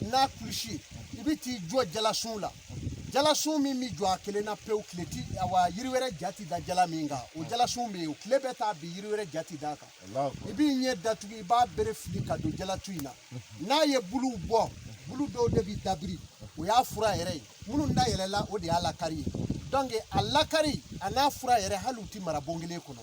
n'a kulusi i bɛ t'i jɔ jalasun la jalasun min bɛ jɔ a kelen na pewu tile ti awa yiri wɛrɛ jati da jala min kan o jalasun bɛ yen tile bɛ taa bi yiri wɛrɛ jati da kan i b'i ɲɛ datugu i b'a bere fili ka don jalatu in na n'a ye buluw bɔ bulu dɔw de bɛ dabiri o y'a fura yɛrɛ ye minnu da yɛlɛla o de y'a lakari ye donc a lakari a n'a fura yɛrɛ hali u ti mara bon kelen kɔnɔ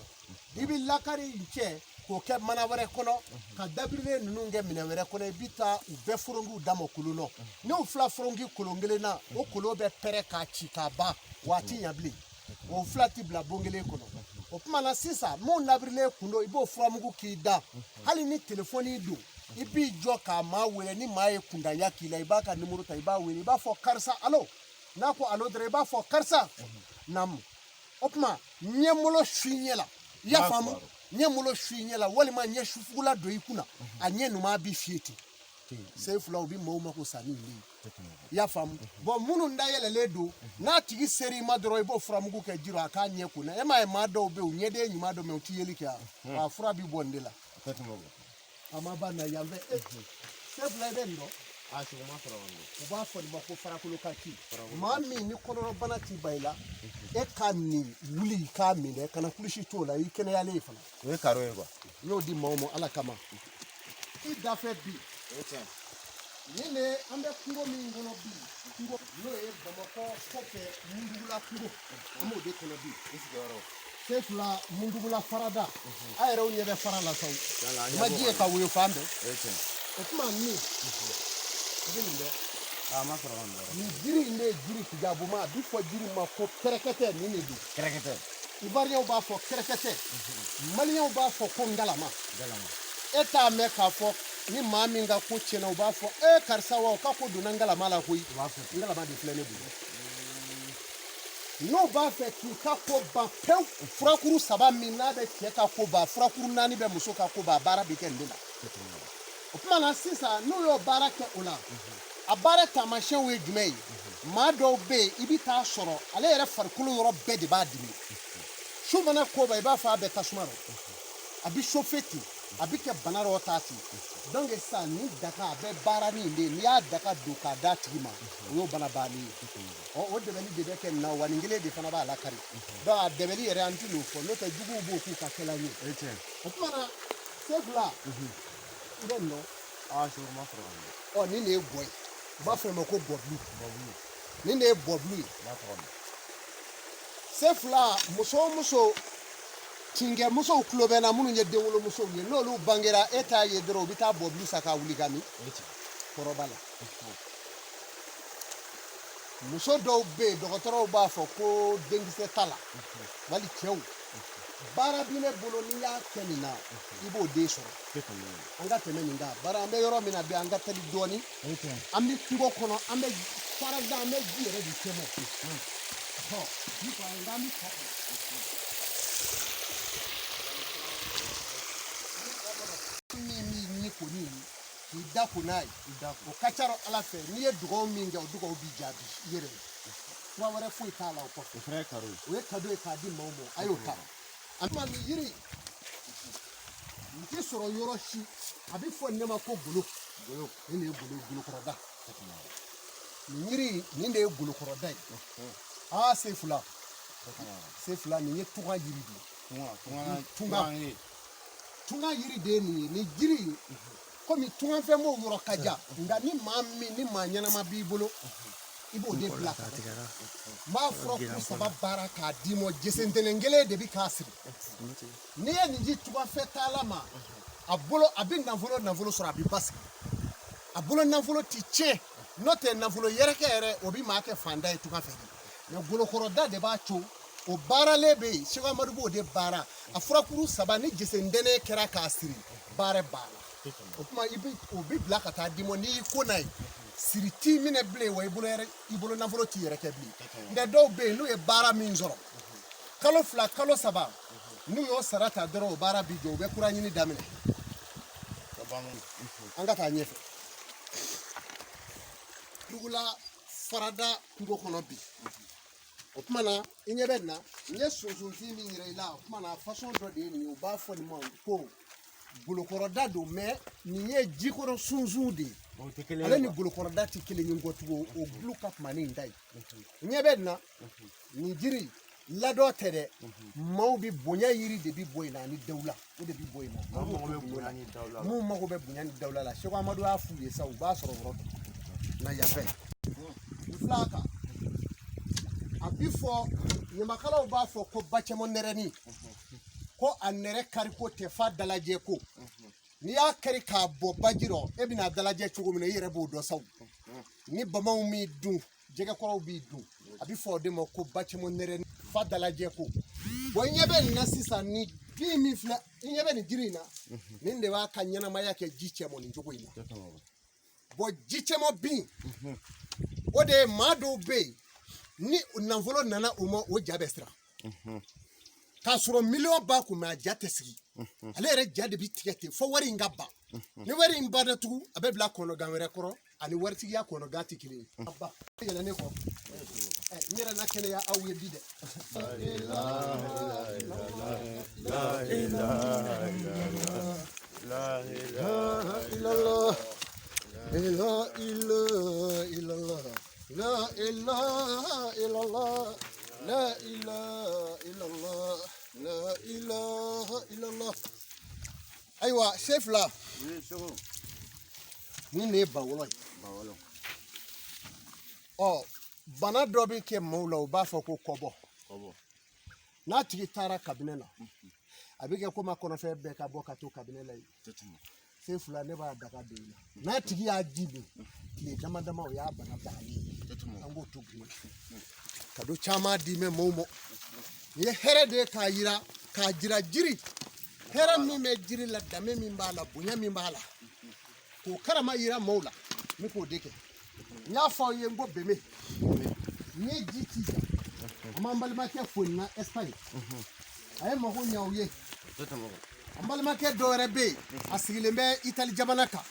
i bɛ lakari in cɛ k'o kɛ mana wɛrɛ kɔnɔ ka dabirilen ninnu kɛ minɛ wɛrɛ kɔnɔ i bɛ taa u bɛɛ foronkiw d'a ma kolon na n'o fila foronki kolon kelen na o kolon bɛ pɛrɛ k'a ci k'a ban wa a ti ɲɛ bilen o fila ti bila bon kelen kɔnɔ o tuma na sisan mun labirilen kun don i b'o furamugu k'i da hali ni telefɔni don i b'i jɔ k'a maa wele ni maa ye kundanya k'i la i b'a ka nimoro ta i b'a wele i b'a fɔ karisa alo n'a ko alo dɔrɔn i b'a fɔ karisa naamu o tuma ɲɛmolo su i ɲɛ la i y'a faamu ɲɛmolo su i ɲɛ la walima ɲɛ sufugula don i kunna a ɲɛ numan b'i fiyɛ ten se fila u bɛ maaw ma ko sanni le i y'a faamu bɔn minnu da yɛlɛlen don n'a tigi seri i ma dɔrɔn i b'o furamugu kɛ jiro a k'a ɲɛ kunna e m'a ye maa dɔw bɛ yen u ɲɛden ɲuman dɔ mɛ u ti yeli kɛ a fura bi bɔ nin de la a ma ba na yan fɛ se fila i bɛ nin dɔn u b'a fɔ nin ma ko farakolo ka ci maa min ni kɔnɔbana t'i ba i la e ka nin wuli i k'a min dɛ kana kulusi t'o la i kɛnɛyalen fana o ye karo ye quoi n y'o di maaw ma ala kama i dafɛ bi nin de an bɛ kungo min kɔnɔ bi kungo n'o ye bamakɔ kɔfɛ mundugula kungo an b'o de kɔnɔ bi se fila mundugula farada a yɛrɛw ɲɛ bɛ fara la saw ma ji ye ka woyo fan bɛɛ o tuma min i bɛ nin dɛ nin jiri in de ye jiri tigabuma a bɛ fɔ jiri ma ko kɛrɛkɛtɛ nin de don kɛrɛkɛtɛ ivoiriyɛnw b'a fɔ kɛrɛkɛtɛ maliyɛnw b'a fɔ ko ngalama e t'a mɛn k'a fɔ ni maa min ka ko tiɲɛna u b'a fɔ karisa wa o ka ko donna ngalama la koyi ngalama de filɛ ne bolo n'o b'a fɛ k'i ka ko ban pewu furakuru saba min n'a bɛ cɛ ka ko ban furakuru naani bɛ muso ka ko ban a baara bɛ kɛ nin de la o tuma na sisan n'u y'o baara kɛ o la a baara taamasiyɛnw ye jumɛn ye maa dɔw bɛ yen i bɛ taa sɔrɔ ale yɛrɛ farikolo yɔrɔ bɛɛ de b'a dimi su mana ko ban i b'a fɔ a bɛ tasuma rɔ a bɛ chauffer ten a bɛ kɛ bana dɔw ta ten donc sisan nin daga a bɛ baara ni de n'i y'a daga don k'a d'a tigi ma o y'o bana bannen ye o dɛbɛli de bɛ kɛ nin na wa nin kelen de fana b'a lakari donc a dɛbɛli yɛrɛ an ti n'o fɔ n'o tɛ juguw b'o k'u ka kɛla ye o tuma na se fila i bɛ nin dɔn nin de ye gɔ ye u b'a fɔ o ma ko gɔbulu nin de ye gɔbulu ye se fila muso o muso tinkɛ musow tulo bɛ na minnu ye denwolomusow ye n'olu bangera e t'a ye dɔrɔn u bɛ taa bɔbulu san k'a wuli ka min kɔrɔba la muso dɔw bɛ yen dɔgɔtɔrɔw b'a fɔ ko denkisɛ t'a la wali cɛw baara bi ne bolo n'i y'a kɛ nin na i b'o den sɔrɔ an ka tɛmɛ nin kan bari an bɛ yɔrɔ min na bi an ka teli dɔɔnin an bɛ kungo kɔnɔ an bɛ farada an bɛ ji yɛrɛ de tɛmɛ ji kɔnɔ an bɛ fa min kɔni k'i da ko n'a ye o ka ca ala fɛ n'i ye dugawu min kɛ o dugawu b'i jaabi i yɛrɛ fura wɛrɛ foyi t'a la o kɔfɛ o ye kado ye k'a di maaw ma a y'o ta a ma nin yiri nin tɛ sɔrɔ yɔrɔ si a bɛ fɔ ne ma ko golo nin de ye golokɔrɔda nin yiri nin de ye golokɔrɔda ye se fila nin ye tunga yiri de ye tunga yiri de ye nin ye nin jiri komi tungafɛn b'o yɔrɔ ka jan nka ni maa ɲɛnama b'i bolo i b'o de bila ka taa n b'a furakuru saba baara k'a d'i ma jesentɛnɛn kelen de bɛ k'a siri n'i ye nin di tungafɛn taala ma a bɛ nafolo sɔrɔ a bɛ basigi a bolo nafolo ti tiɲɛ n'o tɛ nafolo yɛrɛkɛ yɛrɛ o bɛ maa kɛ fanda ye tungafɛ de mɛ golokɔrɔda de b'a to o baaralen bɛ yen Seko Amadu b'o de baara a furakuru saba ni jesentɛnɛn kɛra k'a siri baara banna o tuma o bɛ bila ka taa d'i ma n'i y'i ko n'a ye siri t'i minɛ bilen wa i bolo nafolo t'i yɛrɛ kɛ bilen nka dɔw bɛ yen n'u ye baara min sɔrɔ kalo fila kalo saba n'u y'o sara ta dɔrɔn o baara bi jɔ u bɛ kura ɲini daminɛ an ka taa ɲɛfɛ dugula farada kungo kɔnɔ bi o tuma na i ɲɛ bɛ nin na n ye sunsunfin min yira i la o tuma na fasɔn dɔ de ye nin ye u b'a fɔ nin ma ko golokɔrɔda don mɛ nin ye jikɔrɔ sunsun de ye ale ni golokɔrɔda ti kelen ye ngɔtugo o blue cap mani ndai ɲɛ bɛ na ni jiri ladɔ tɛ dɛ maaw bi bonya yiri de bi bɔ ina ni dawla o de bi bɔ ina mun mago bɛ bonya ni dawla la Sheikh Amadu y'a f'u ye sa u b'a sɔrɔ yɔrɔ na yafɛ filaka a bi fɔ ɲamakalaw b'a fɔ ko bacɛmɔ nɛrɛni ko a nɛrɛ kari ko tɛ fa dalajɛ ko ni y'a kari k'a bɔ baji rɔ e bɛna dalajɛ cogo min na i yɛrɛ b'o dɔn saw ni bamaw mi dun jɛgɛkɔrɔw b'i dun a bi fɔ o de ma ko bacɛmɔ nɛrɛni fa dalajɛ ko bon ɲɛ bɛ nin na sisan ni bin min filɛ i ɲɛ bɛ nin jiri in na nin de b'a ka ɲɛnamaya kɛ ji cɛmɔ nin cogo in na bon ji cɛmɔ bin o de ye maa dɔw bɛ yen ni nafolo nana o ma o ja bɛ siran k'a sɔrɔ miliyɔn b'a kun mɛ a ja tɛ sigi ale yɛrɛ ja de bi tigɛ ten fo wari in ka ban ni wari in banna tugun a bɛ bila kɔnɔgan wɛrɛ kɔrɔ ani waritigiya kɔnɔgan tɛ kelen ye a ba yɛlɛ ne kɔ n yɛrɛ na kɛnɛya aw ye bi dɛ La ilaha illallah, la ilaha illallah, la ilaha illallah. Ayiwa chef la ni ne bawolo bana dɔ bi kɛ maaw la u b'a fɔ ko kɔbɔ n'a tigi taara kabinɛ na a bɛ kɛ komi a kɔnɔfɛn bɛɛ ka bɔ ka to kabinɛ la yen chef la ne b'a daga don i la n'a tigi y'a ji min tile dama dama o y'a bana bagali an b'o to bi ka do caman di mɛ maaw ma ni ye hɛrɛ de ye k'a yira k'a jira jiri hɛrɛ min bɛ jiri la danbe min b'a la bonya min b'a la k'o karama yira maaw la ni k'o de kɛ n y'a fɔ aw ye n ko bɛnbɛn n ye ji ci jan an b'an balimakɛ fo nin na Espagne a ye mago ɲɛ aw ye an balimakɛ dɔ wɛrɛ bɛ yen a sigilen bɛ Itali jamana kan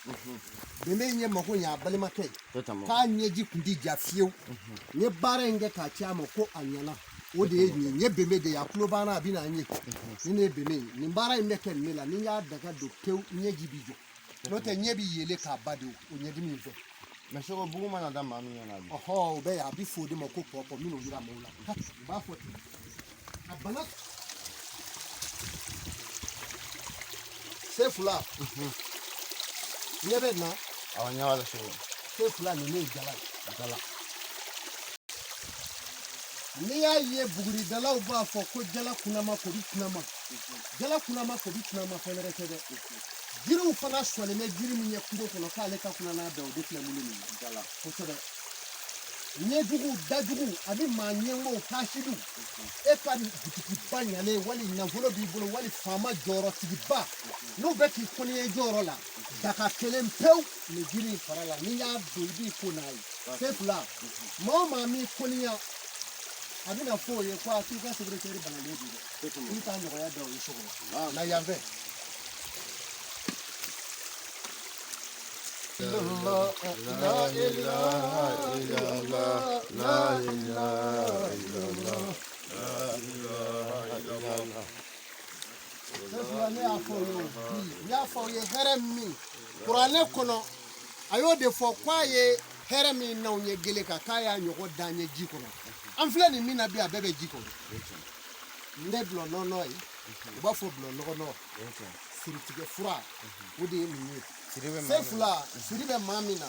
bɛnbɛn ye mago ɲɛ a balimakɛ ye k'a ɲɛji kun ti ja fiyewu n ye baara in kɛ k'a ci a ma ko a ɲɛna o de ye nin ye n ye bɛnbɛn de ye a tulo banna a bɛ na an ye ni ne ye bɛnbɛn ye nin baara in bɛ kɛ nin ne la ni n y'a daga don pewu ɲɛji bi jɔ n'o tɛ ɲɛ bi yele k'a ba de o ɲɛdimi in fɛ mais sogo bugu mana da maa min ɲɛna bi o bɛ yen a bi fɔ o de ma ko pɔpɔ minnu yira maaw la u b'a fɔ ten a bana se fila ɲɛ bɛ na awɔ ɲɛ b'a la sogo se fila nin ne ye jala ye jala n'i y'a ye buguridalaw b'a fɔ ko jala kunama ko bi kunama jala kunama ko bi kunama fɛn wɛrɛ tɛ dɛ jiriw fana sɔnnen bɛ jiri min ye kungo kɔnɔ k'ale ka kunna n'a bɛɛ o de filɛ minnu min jala kosɛbɛ ɲɛjugu dajugu ani maa ɲɛŋmaw kaasidiw e ka butikiba ɲalen wali nafolo b'i bolo wali faama jɔyɔrɔtigiba n'u bɛ k'i kɔnniye jɔyɔrɔ la daga kelen pewu nin jiri in fara la n'i y'a don i b'i ko n'a ye se fila maa o maa m'i kɔnniya a bɛna fɔ o ye ko a k'i ka secrétaire banalen bi dɛ i t'a nɔgɔya da o ye so kɔnɔ na yan fɛ La ilaha illallah, la ilaha illallah, la ilaha illallah. Ne y'a fɔ ye hɛrɛ min kuranɛ kɔnɔ a y'o de fɔ k'a ye hɛrɛ min n'anw ye gele kan k'a y'a ɲɔgɔn d'an ye ji kɔnɔ an filɛ nin min na bi a bɛɛ bɛ ji kɔnɔ ne bulɔ nɔnɔ ye u b'a fɔ bulɔ nɔgɔnɔ siritigɛ fura o de ye nin ye se fila siri bɛ maa min na